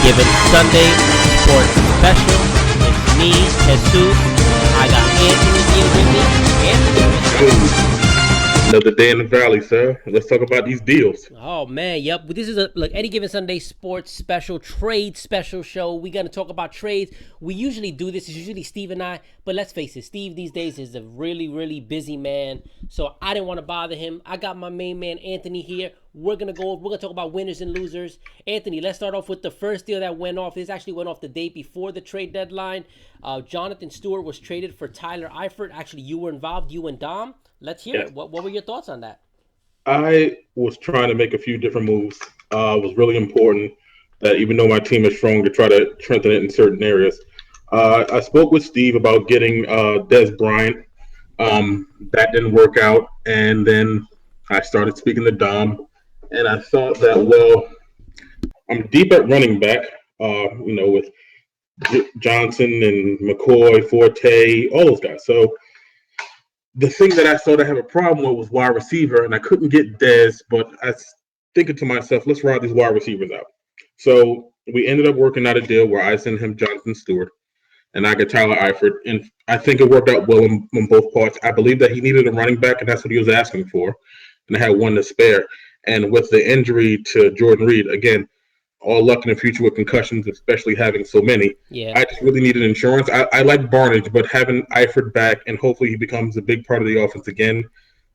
Given Sunday Sports Special. It's me, Jesus. I got Anthony here with me. Anthony. Another day in the valley, sir. Let's talk about these deals. Oh man, yep. This is Any Given Sunday Sports Special, trade special show. We're gonna talk about trades. We usually do this. It's usually Steve and I, but let's face it, Steve these days is a really busy man. So I didn't want to bother him. I got my main man Anthony here. We're gonna talk about winners and losers. Anthony, let's start off with the first deal that went off. This actually went off the day before the trade deadline. Jonathan Stewart was traded for Tyler Eifert. Actually, you were involved, you and Dom. Let's hear it. What were your thoughts on that? I was trying to make a few different moves. It was really important that even though my team is strong, to try to strengthen it in certain areas. I spoke with Steve about getting Des Bryant. That didn't work out. And then I started speaking to Dom. And I thought that, well, I'm deep at running back, with Johnson and McCoy, Forte, all those guys. So the thing that I thought I had a problem with was wide receiver, and I couldn't get Dez, but I was thinking to myself, let's ride these wide receivers out. So we ended up working out a deal where I sent him Jonathan Stewart, and I got Tyler Eifert, and I think it worked out well in both parts. I believe that he needed a running back, and that's what he was asking for, and I had one to spare. And with the injury to Jordan Reed, again, all luck in the future with concussions, especially having so many. Yeah. I just really needed insurance. I like Barnage, but having Eifert back and hopefully he becomes a big part of the offense again,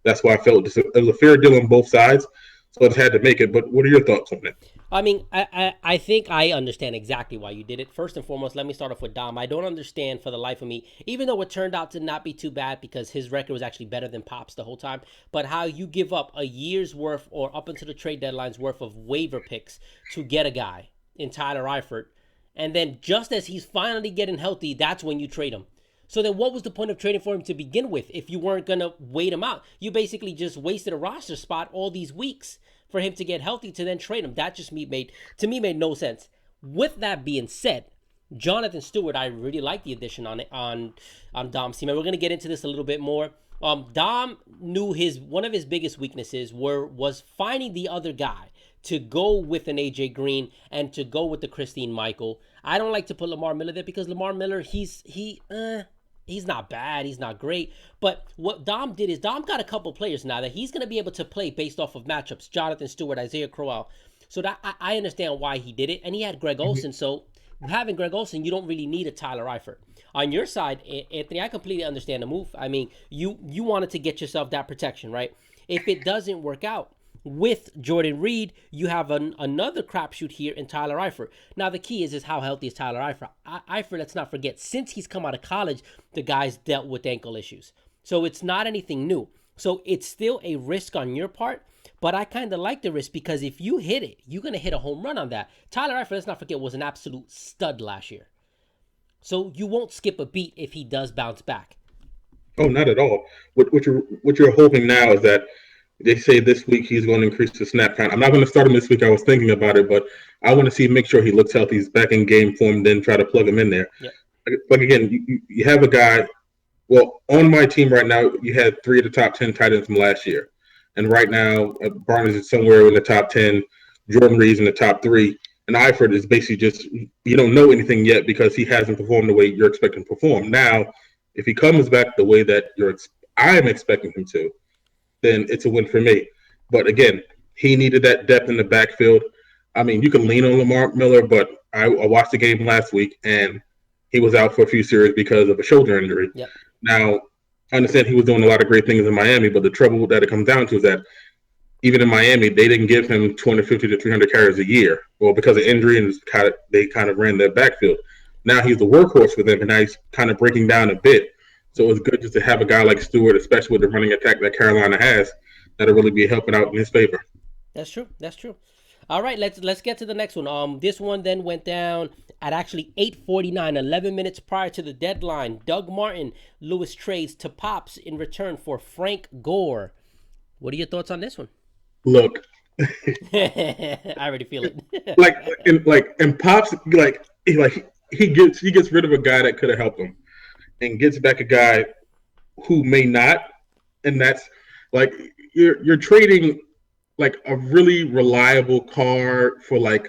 that's why I felt it was a fair deal on both sides. So I just had to make it. But what are your thoughts on it? I mean, I think I understand exactly why you did it. First and foremost, let me start off with Dom. I don't understand for the life of me, even though it turned out to not be too bad because his record was actually better than Pop's the whole time, but how you give up a year's worth or up until the trade deadline's worth of waiver picks to get a guy in Tyler Eifert, and then just as he's finally getting healthy, that's when you trade him. So then what was the point of trading for him to begin with if you weren't going to wait him out? You basically just wasted a roster spot all these weeks for him to get healthy to then trade him. That just made no sense. With that being said, Jonathan Stewart, I really like the addition on Dom's team. And we're going to get into this a little bit more. Dom knew one of his biggest weaknesses was finding the other guy to go with an AJ Green and to go with the Christine Michael. I don't like to put Lamar Miller there because Lamar Miller, he's not bad. He's not great. But what Dom did is Dom got a couple players now that he's going to be able to play based off of matchups. Jonathan Stewart, Isaiah Crowell. So that I understand why he did it. And he had Greg Olsen. So having Greg Olsen, you don't really need a Tyler Eifert. On your side, Anthony, I completely understand the move. I mean, you wanted to get yourself that protection, right? If it doesn't work out with Jordan Reed, you have another crapshoot here in Tyler Eifert. Now, the key is how healthy is Tyler Eifert? Eifert, let's not forget, since he's come out of college, the guy's dealt with ankle issues. So it's not anything new. So it's still a risk on your part, but I kind of like the risk because if you hit it, you're going to hit a home run on that. Tyler Eifert, let's not forget, was an absolute stud last year. So you won't skip a beat if he does bounce back. Oh, not at all. What you're hoping now is that they say this week he's going to increase the snap count. I'm not going to start him this week. I was thinking about it, but I want to make sure he looks healthy. He's back in game form, then try to plug him in there. Yep. Like again, you have a guy. Well, on my team right now, you had 3 of the top 10 tight ends from last year. And right now, Barnes is somewhere in the top 10. Jordan Reed's in the top 3. And Eifert is basically just, you don't know anything yet because he hasn't performed the way you're expecting to perform. Now, if he comes back the way that I'm expecting him to, then it's a win for me. But again, he needed that depth in the backfield. I mean, you can lean on Lamar Miller, but I watched the game last week, and he was out for a few series because of a shoulder injury. Yep. Now, I understand he was doing a lot of great things in Miami, but the trouble that it comes down to is that even in Miami, they didn't give him 250 to 300 carries a year. Well, because of injury, and they kind of ran their backfield. Now he's the workhorse for them, and now he's kind of breaking down a bit. So it's good just to have a guy like Stewart, especially with the running attack that Carolina has, that'll really be helping out in his favor. That's true. All right, let's get to the next one. This one then went down at actually 8:49, 11 minutes prior to the deadline. Doug Martin, Lewis trades to Pops in return for Frank Gore. What are your thoughts on this one? Look, I already feel it. and Pops he gets rid of a guy that could have helped him, and gets back a guy who may not, and that's like you're trading like a really reliable car for like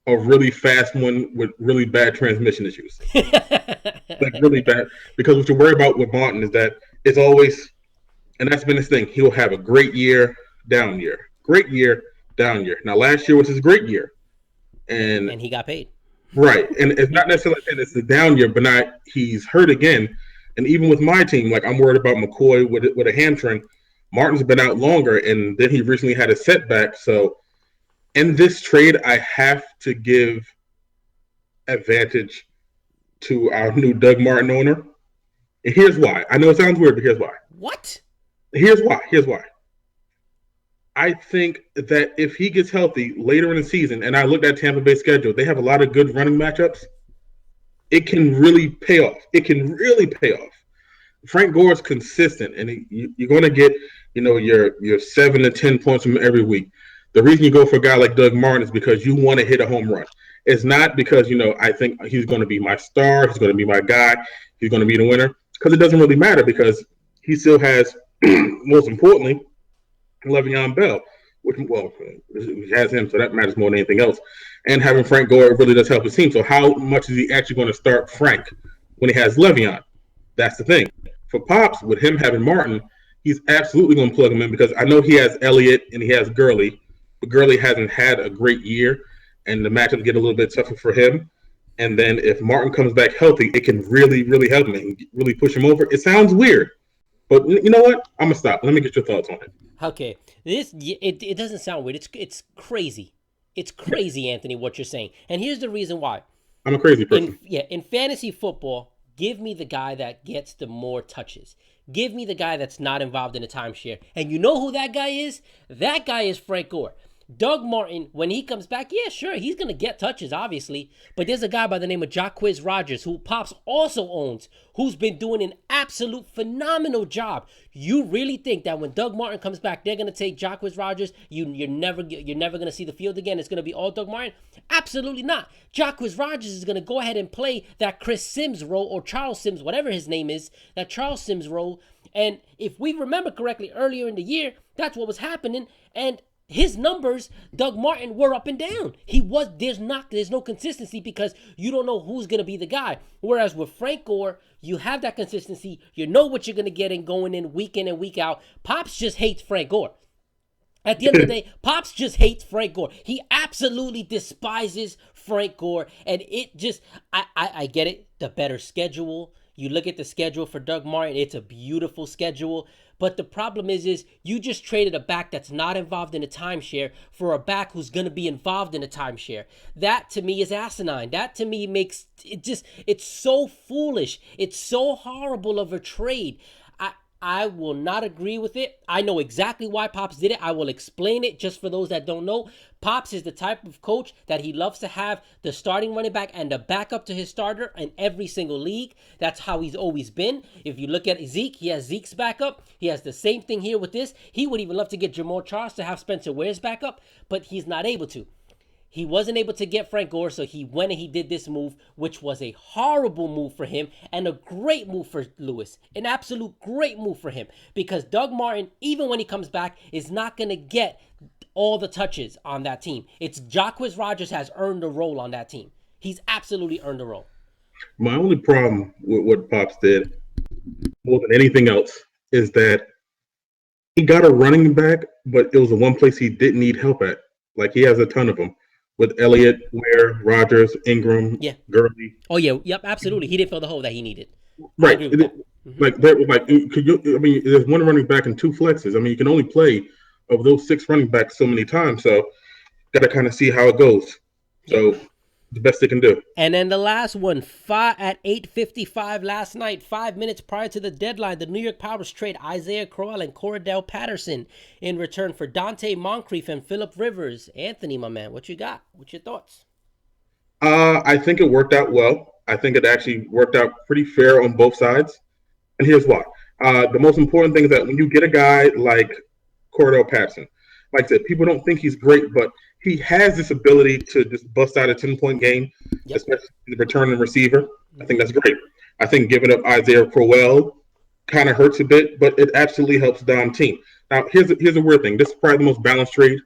a really fast one with really bad transmission issues. Like really bad. Because what you worry about with Martin is that it's always, and that's been his thing. He'll have a great year, down year, great year, down year. Now last year was his great year, and And he got paid. right, and it's not necessarily that it's a down year, but not he's hurt again. And even with my team, like I'm worried about McCoy with a hamstring. Martin's been out longer, and then he recently had a setback. So in this trade, I have to give advantage to our new Doug Martin owner. And here's why. I know it sounds weird, but here's why. What? Here's why. Here's why. I think that if he gets healthy later in the season, and I looked at Tampa Bay's schedule, they have a lot of good running matchups. It can really pay off. It can really pay off. Frank Gore is consistent, and you're going to get, your 7 to 10 points from every week. The reason you go for a guy like Doug Martin is because you want to hit a home run. It's not because, I think he's going to be my star, he's going to be my guy, he's going to be the winner, because it doesn't really matter because he still has, most importantly, Le'Veon Bell, which, he has him, so that matters more than anything else. And having Frank Gore really does help his team. So how much is he actually going to start Frank when he has Le'Veon? That's the thing. For Pops, with him having Martin, he's absolutely going to plug him in because I know he has Elliott and he has Gurley, but Gurley hasn't had a great year, and the matchups get a little bit tougher for him. And then if Martin comes back healthy, it can really, really help him and really push him over. It sounds weird, but you know what? I'm going to stop. Let me get your thoughts on it. Okay. It doesn't sound weird. It's crazy. It's crazy, Anthony, what you're saying. And here's the reason why. I'm a crazy person. In fantasy football, give me the guy that gets the more touches. Give me the guy that's not involved in a timeshare. And you know who that guy is? That guy is Frank Gore. Doug Martin, when he comes back, yeah, sure, he's going to get touches, obviously. But there's a guy by the name of Jacquizz Rodgers, who Pops also owns, who's been doing an absolute phenomenal job. You really think that when Doug Martin comes back, they're going to take Jacquizz Rodgers? You're never going to see the field again? It's going to be all Doug Martin? Absolutely not. Jacquizz Rodgers is going to go ahead and play that Chris Sims role, or Charles Sims, whatever his name is, that Charles Sims role. And if we remember correctly, earlier in the year, that's what was happening. And his numbers, Doug Martin, were up and down. There's no consistency because you don't know who's going to be the guy. Whereas with Frank Gore, you have that consistency. You know what you're going to get going in and week out. Pops just hates Frank Gore. At the end of the day, Pops just hates Frank Gore. He absolutely despises Frank Gore. And it just, I get it. The better schedule. You look at the schedule for Doug Martin, it's a beautiful schedule. But the problem is you just traded a back that's not involved in a timeshare for a back who's going to be involved in a timeshare. That to me is asinine. That to me makes it's so foolish. It's so horrible of a trade. I will not agree with it. I know exactly why Pops did it. I will explain it just for those that don't know. Pops is the type of coach that he loves to have the starting running back and the backup to his starter in every single league. That's how he's always been. If you look at Zeke, he has Zeke's backup. He has the same thing here with this. He would even love to get Jamal Charles to have Spencer Ware's backup, but he's not able to. He wasn't able to get Frank Gore, so he went and he did this move, which was a horrible move for him and a great move for Lewis. An absolute great move for him because Doug Martin, even when he comes back, is not going to get all the touches on that team. It's Jacquizz Rodgers has earned a role on that team. He's absolutely earned a role. My only problem with what Pops did, more than anything else, is that he got a running back, but it was the one place he didn't need help at. Like he has a ton of them. With Elliott, Ware, Rodgers, Ingram, Gurley. Oh yeah, yep, absolutely. He didn't fill the hole that he needed. Right. There's one running back and two flexes. I mean, you can only play of those 6 running backs so many times. So, got to kind of see how it goes. So, the best they can do. And then the last one, at 8:55 last night, 5 minutes prior to the deadline, the New York Powers trade Isaiah Crowell and Cordell Patterson in return for Dante Moncrief and Phillip Rivers. Anthony, my man, what you got? What's your thoughts? I think it worked out well. I think it actually worked out pretty fair on both sides. And here's why. The most important thing is that when you get a guy like Cordell Patterson, like I said, people don't think he's great, but he has this ability to just bust out a 10-point game, especially the returning receiver. I think that's great. I think giving up Isaiah Crowell kind of hurts a bit, but it absolutely helps Dom's team. Now, here's a weird thing. This is probably the most balanced trade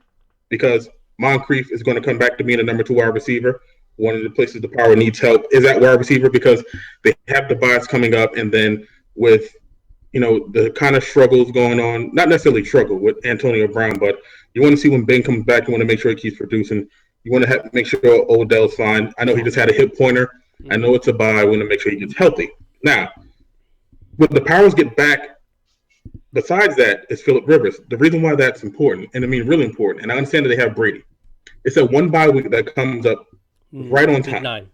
because Moncrief is going to come back to being a number 2 wide receiver. One of the places the Power needs help is at wide receiver because they have the buys coming up, and then with the kind of struggles going on, not necessarily struggle with Antonio Brown, but you want to see when Ben comes back, you want to make sure he keeps producing. You want to make sure Odell's fine. I know he just had a hip pointer. I know it's a bye. I want to make sure he gets healthy. Now, when the Powers get back, besides that, is Phillip Rivers. The reason why that's important, and I mean really important, and I understand that they have Brady. It's that one bye week that comes up right on time. 9.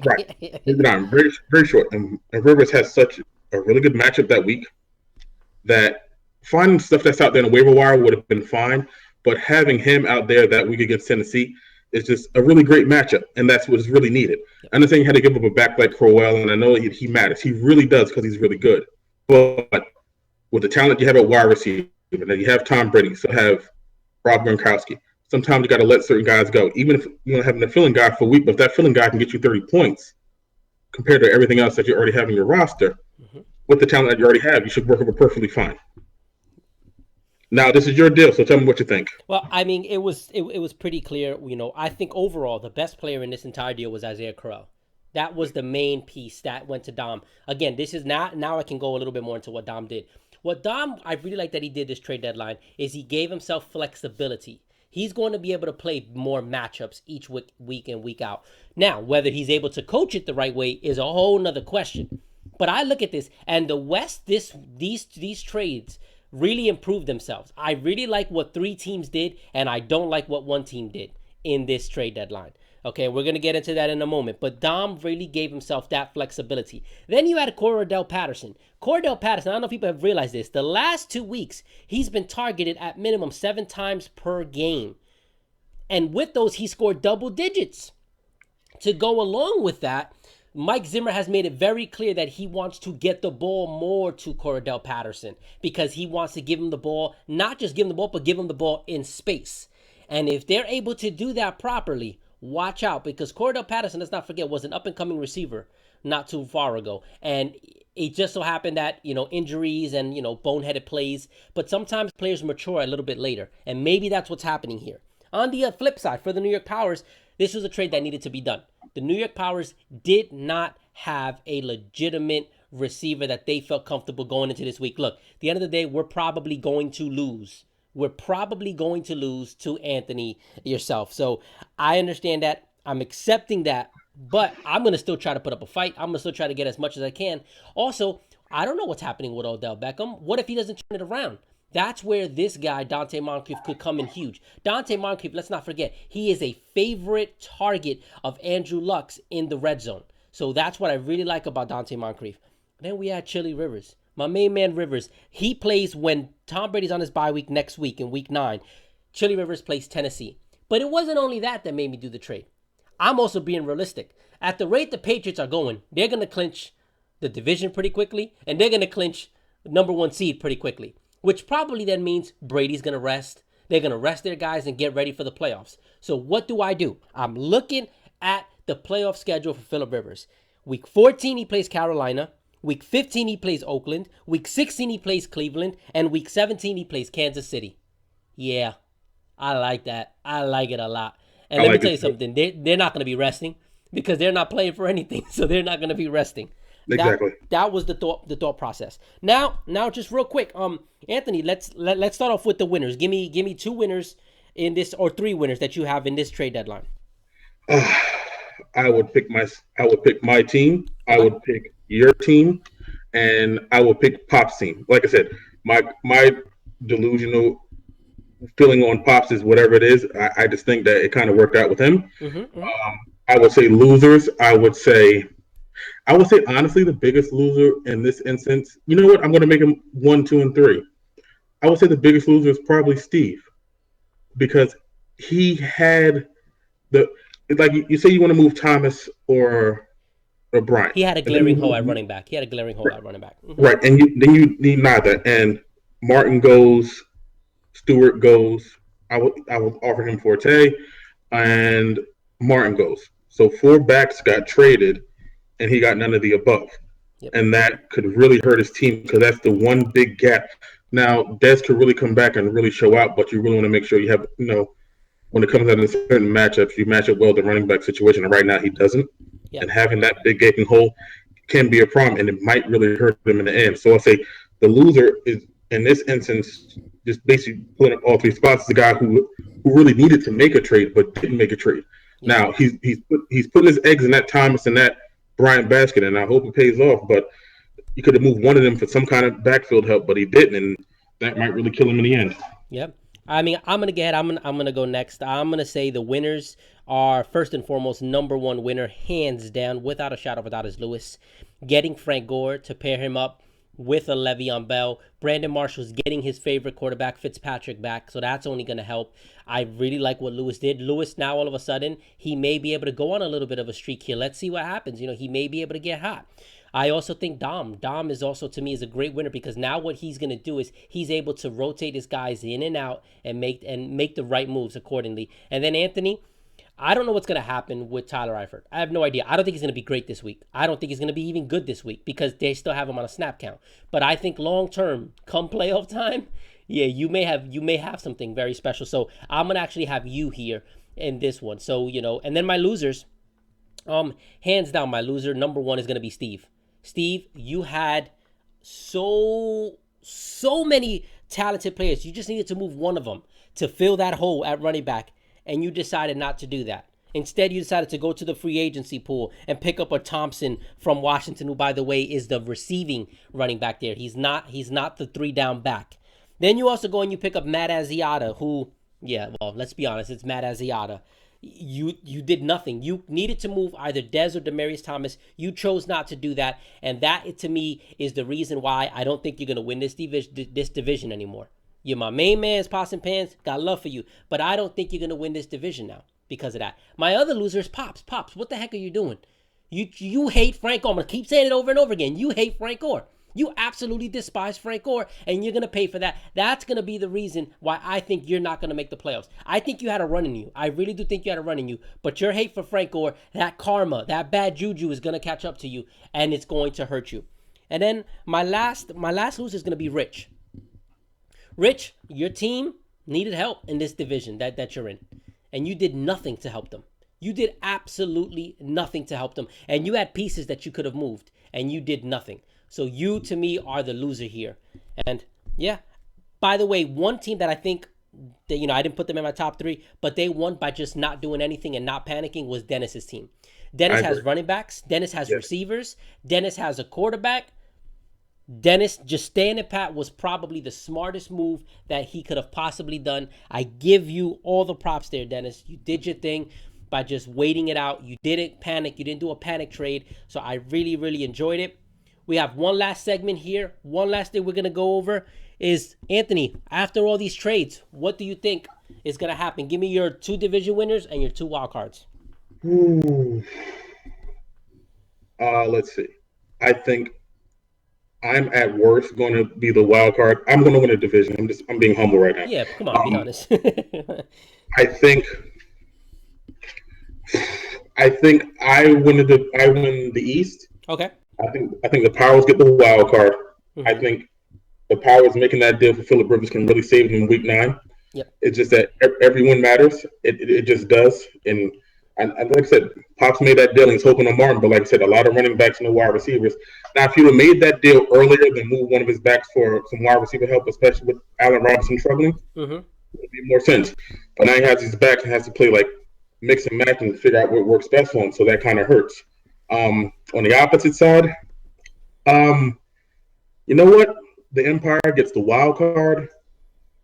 Right. Very, very short. And Rivers has such a really good matchup that week that finding stuff that's out there in the waiver wire would have been fine. But having him out there that week against Tennessee is just a really great matchup. And that's what's really needed. I understand you had to give up a back like Crowell, and I know he matters. He really does because he's really good. But with the talent you have at wide receiver, and then you have Tom Brady, so have Rob Gronkowski. Sometimes you got to let certain guys go. Even if you don't have a filling guy for a week, but if that filling guy can get you 30 points compared to everything else that you already have in your roster, with the talent that you already have, you should work over perfectly fine. Now, this is your deal, so tell me what you think. Well, I mean, it was pretty clear. I think overall the best player in this entire deal was Isaiah Crowell. That was the main piece that went to Dom. Again, this is not, now I can go a little bit more into what Dom did. What Dom, I really like that he did this trade deadline, is he gave himself flexibility. He's going to be able to play more matchups each week in, week out. Now, whether he's able to coach it the right way is a whole nother question. But I look at this, and the West, these trades really improved themselves. I really like what 3 teams did, and I don't like what 1 team did in this trade deadline. Okay, we're going to get into that in a moment. But Dom really gave himself that flexibility. Then you had Cordell Patterson. Cordell Patterson, I don't know if people have realized this. The last 2 weeks, he's been targeted at minimum 7 times per game. And with those, he scored double digits. To go along with that, Mike Zimmer has made it very clear that he wants to get the ball more to Cordell Patterson because he wants to give him the ball, not just give him the ball, but give him the ball in space. And if they're able to do that properly, watch out, because Cordell Patterson, let's not forget, was an up-and-coming receiver not too far ago. And it just so happened that, injuries and, boneheaded plays. But sometimes players mature a little bit later. And maybe that's what's happening here. On the flip side, for the New York Powers, this was a trade that needed to be done. The New York Powers did not have a legitimate receiver that they felt comfortable going into this week. Look, at the end of the day, we're probably going to lose. We're probably going to lose to Anthony yourself. So I understand that. I'm accepting that. But I'm going to still try to put up a fight. I'm going to still try to get as much as I can. Also, I don't know what's happening with Odell Beckham. What if he doesn't turn it around? That's where this guy, Dante Moncrief, could come in huge. Dante Moncrief, let's not forget, he is a favorite target of Andrew Luck's in the red zone. So that's what I really like about Dante Moncrief. Then we had Chili Rivers. My main man Rivers. He plays when Tom Brady's on his bye week next week in week 9. Chili Rivers plays Tennessee. But it wasn't only that made me do the trade. I'm also being realistic. At the rate the Patriots are going, they're going to clinch the division pretty quickly, and they're going to clinch the number 1 seed pretty quickly, which probably then means Brady's going to rest. They're going to rest their guys and get ready for the playoffs. So what do? I'm looking at the playoff schedule for Phillip Rivers. Week 14, he plays Carolina. Week 15, he plays Oakland. Week 16, he plays Cleveland. And week 17, he plays Kansas City. Yeah, I like that. I like it a lot. And let me tell you something. They're not going to be resting because they're not playing for anything. So they're not going to be resting. Exactly. That was the thought process. Now, just real quick, Anthony, let's start off with the winners. Give me 2 winners in this, or 3 winners that you have in this trade deadline. I would pick my team. I would pick your team, and I will pick Pop's team. Like I said, my delusional feeling on Pops is whatever it is. I just think that it kind of worked out with him. I would say losers. I would say honestly the biggest loser in this instance. You know what? I'm going to make him 1, 2, and 3. I would say the biggest loser is probably Steve, because he had like you say you want to move Thomas or Bryant. He had a glaring hole at running back. Right, and you need neither. And Martin goes, Stewart goes. I would offer him Forte, and Martin goes. So 4 backs got traded, and he got none of the above. Yep. And that could really hurt his team because that's the one big gap. Now, Dez could really come back and really show out, but you really want to make sure you have, when it comes down to certain matchups, you match up well the running back situation, and right now he doesn't. And Yep. having that big gaping hole can be a problem, and it might really hurt them in the end. So I'll say the loser is in this instance just basically pulling up all three spots. The guy who really needed to make a trade but didn't make a trade. Yep. Now he's putting his eggs in that Thomas and that Bryant basket, and I hope it pays off. But he could have moved one of them for some kind of backfield help, but he didn't, and that might really kill him in the end. Yep. I mean, I'm gonna get. I'm gonna go next. I'm gonna say the winners are first and foremost number one winner, hands down, without a shadow of a doubt, is Lewis. Getting Frank Gore to pair him up with a Le'Veon Bell. Brandon Marshall's getting his favorite quarterback, Fitzpatrick, back, so that's only gonna help. I really like what Lewis did. Lewis now all of a sudden he may be able to go on a little bit of a streak here. Let's see what happens. He may be able to get hot. I also think Dom is also to me is a great winner because now what he's gonna do is he's able to rotate his guys in and out and make the right moves accordingly. And then Anthony, I don't know what's gonna happen with Tyler Eifert. I have no idea. I don't think he's gonna be great this week. I don't think he's gonna be even good this week because they still have him on a snap count. But I think long term, come playoff time, yeah, you may have something very special. So I'm gonna actually have you here in this one. So and then my losers, hands down, my loser number one is gonna be Steve. Steve, you had so many talented players. You just needed to move one of them to fill that hole at running back, and you decided not to do that. Instead, you decided to go to the free agency pool and pick up a Thompson from Washington, who, by the way, is the receiving running back there. He's not the three down back. Then you also go and you pick up Matt Asiata, who, yeah, well, let's be honest, it's Matt Asiata. You did nothing. You needed to move either Dez or Demaryius Thomas. You chose not to do that, and that to me is the reason why I don't think you're gonna win this division anymore. You're my main man's Pots and Pans. Got love for you, but I don't think you're gonna win this division now because of that. My other loser is Pops. Pops, what the heck are you doing? You hate Frank Gore. I'm gonna keep saying it over and over again. You hate Frank Gore. You absolutely despise Frank Gore, and you're going to pay for that. That's going to be the reason why I think you're not going to make the playoffs. I think you had a run in you. I really do think you had a run in you. But your hate for Frank Gore, that karma, that bad juju is going to catch up to you, and it's going to hurt you. And then my last loser is going to be Rich. Rich, your team needed help in this division that you're in, and you did nothing to help them. You did absolutely nothing to help them, and you had pieces that you could have moved, and you did nothing. So you, to me, are the loser here. And yeah, by the way, one team that I think that, I didn't put them in my top three, but they won by just not doing anything and not panicking was Dennis's team. Dennis has running backs. Dennis has receivers. Dennis has a quarterback. Dennis just staying at pat was probably the smartest move that he could have possibly done. I give you all the props there, Dennis. You did your thing by just waiting it out. You didn't panic. You didn't do a panic trade. So I really, really enjoyed it. We have one last segment here. One last thing we're going to go over is, Anthony, after all these trades, what do you think is going to happen? Give me your 2 division winners and your 2 wild cards. Let's see. I think I'm at worst going to be the wild card. I'm going to win a division. I'm being humble right now. Yeah, come on, be honest. I think I win the East. Okay. I think the Powers get the wild card. Mm-hmm. I think the Powers making that deal for Phillip Rivers can really save them in Week 9. Yep. It's just that every win matters. It just does. And like I said, Pops made that deal and he's hoping on Martin. But like I said, a lot of running backs, no wide receivers. Now, if he would have made that deal earlier than move one of his backs for some wide receiver help, especially with Allen Robinson struggling, it would make more sense. But now he has his backs and has to play like mix and match and figure out what works best for him. So that kind of hurts. On the opposite side, you know what? The Empire gets the wild card.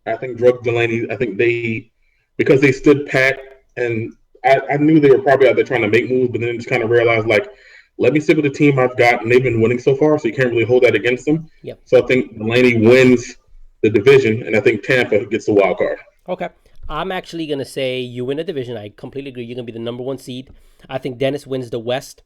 I think Drug Delaney, because they stood pat, and I knew they were probably out there trying to make moves, but then just kind of realized, like, let me stick with the team I've got, and they've been winning so far, so you can't really hold that against them. Yep. So I think Delaney wins the division, and I think Tampa gets the wild card. Okay. I'm actually going to say you win the division. I completely agree. You're going to be the number 1 seed. I think Dennis wins the West.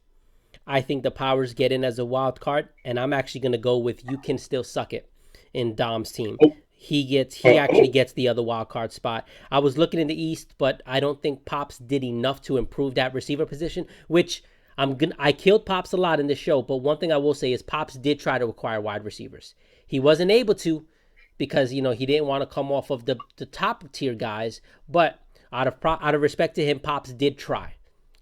I think the Powers get in as a wild card, and I'm actually going to go with you can still suck it in Dom's team. He actually gets the other wild card spot. I was looking in the East, but I don't think Pops did enough to improve that receiver position, which I killed Pops a lot in this show, but one thing I will say is Pops did try to acquire wide receivers. He wasn't able to because, he didn't want to come off of the top tier guys, but out of respect to him, Pops did try.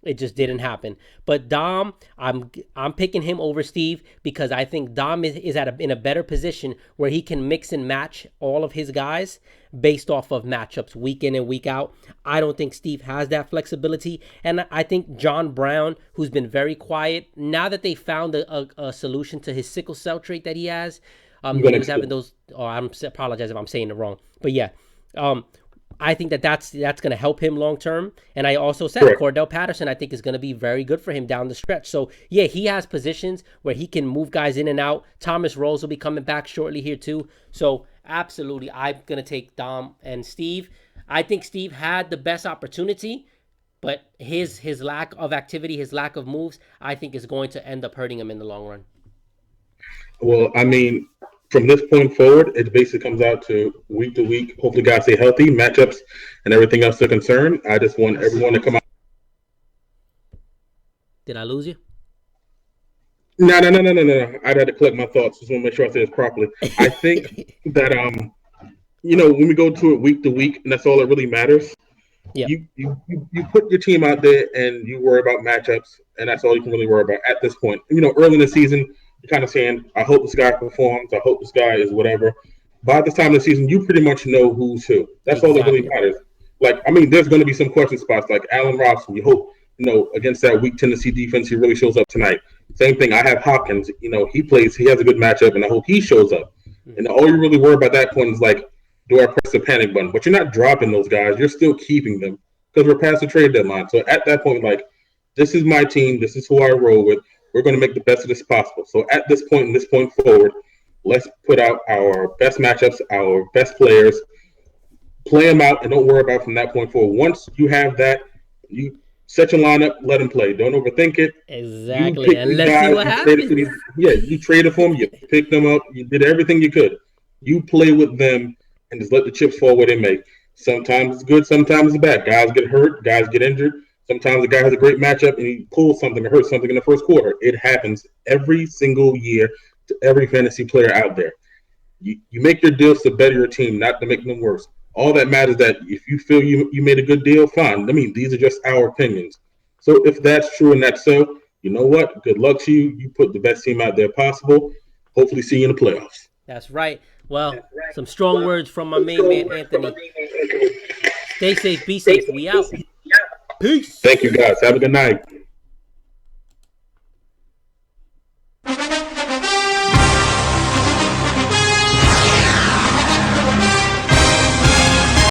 It just didn't happen. But Dom, I'm picking him over Steve because I think Dom is in a better position where he can mix and match all of his guys based off of matchups week in and week out. I don't think Steve has that flexibility. And I think John Brown, who's been very quiet, now that they found a solution to his sickle cell trait that he has, he was having those. Oh, I apologize if I'm saying it wrong. But yeah, I think that's going to help him long term. And I also said Cordell Patterson, I think, is going to be very good for him down the stretch. So yeah, he has positions where he can move guys in and out. Thomas Rose will be coming back shortly here too. So absolutely, I'm going to take Dom and Steve. I think Steve had the best opportunity, but his lack of activity, his lack of moves, I think is going to end up hurting him in the long run. Well, I mean, from this point forward, it basically comes out to week. Hopefully, guys stay healthy, matchups, and everything else they're concerned. I just want everyone to come out. Did I lose you? No. I'd had to collect my thoughts. Just want to make sure I say this properly. I think that when we go to it week to week, and that's all that really matters. Yeah. You put your team out there and you worry about matchups, and that's all you can really worry about at this point. Early in the season, you're kind of saying, I hope this guy performs. I hope this guy is whatever. By this time of the season, you pretty much know who's who. That's all that really matters. There's going to be some question spots like Allen Robinson. You hope, against that weak Tennessee defense, he really shows up tonight. Same thing. I have Hopkins. He plays. He has a good matchup, and I hope he shows up. And all you really worry about at that point is do I press the panic button? But you're not dropping those guys. You're still keeping them because we're past the trade deadline. So at that point, this is my team. This is who I roll with. We're going to make the best of this possible. So at this point, and this point forward, let's put out our best matchups, our best players, play them out, and don't worry about from that point forward. Once you have that, you set your lineup, let them play. Don't overthink it. Exactly. And let's see what happens. You traded for them. You picked them up. You did everything you could. You play with them and just let the chips fall where they may. Sometimes it's good, sometimes it's bad. Guys get hurt, guys get injured. Sometimes a guy has a great matchup and he pulls something or hurts something in the first quarter. It happens every single year to every fantasy player out there. You make your deals to better your team, not to make them worse. All that matters is that if you feel you made a good deal, fine. These are just our opinions. So if that's true and that's so, you know what? Good luck to you. You put the best team out there possible. Hopefully see you in the playoffs. That's right. Well, some strong words from my main man, Anthony. Stay safe, be safe. We out. Peace. Thank you, guys. Have a good night.